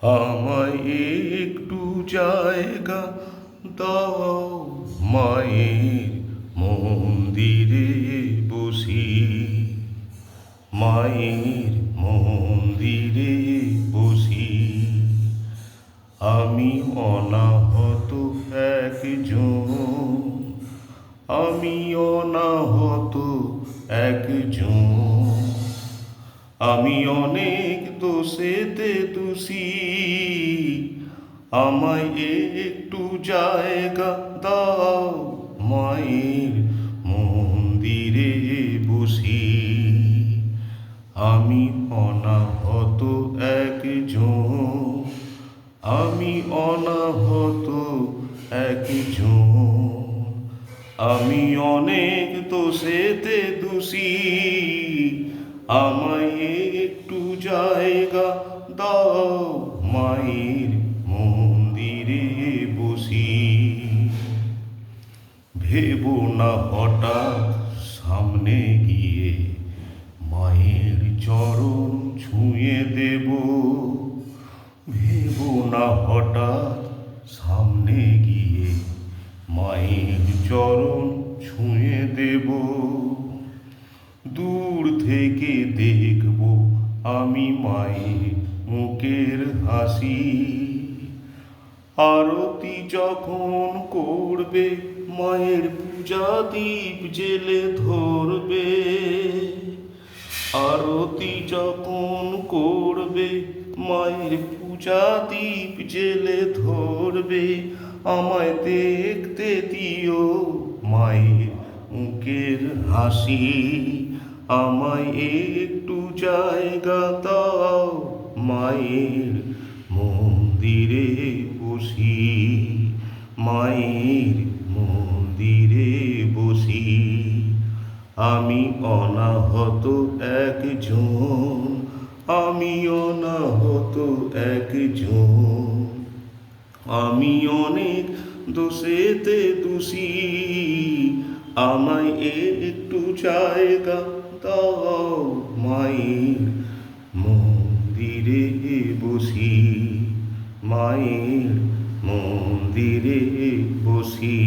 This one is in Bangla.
আমায় একটু জায়গা দাও, মায়ের মন্দিরে বসি। মায়ের মন্দিরে বসি। আমি অনাহত একজন, আমি অনাহত একজন। আমি অনেক দোষেতে দোষী, আমায় একটু জায়গা দাও, মায়ের মন্দিরে বসি। আমি অনাহত একজন, আমি অনাহত একজন। আমি অনেক দোষেতে দোষী, আমায় একটু জায়গা দাও, মায়ের মন্দিরে বসি। ভেবো না হঠাৎ সামনে গিয়ে মায়ের চরণ ছুঁয়ে দেব। ভেবো না হঠাৎ সামনে গিয়ে মায়ের চরণ ছুঁয়ে দেব। দূর থেকে দেখব আমি মায়ের মুখের হাসি। আরতি যখন করবে মায়ের পূজা দীপ জেলে ধরবে। আরতি যখন করবে মায়ের পূজা দীপ জেলে ধরবে। আমায় দেখতে দিও মায়ের মুখের হাসি। আমায় একটু জায়গা দাও, মায়ের মন্দিরে বসি। মায়ের মন্দিরে বসি। আমি অনাহত একজন, আমি অনাহত একজন। আমি অনেক দোষেতে দোষী, আমায় একটু জায়গা দাও, মায়ের মন্দিরে বসি। মায়ের মন্দিরে বসি।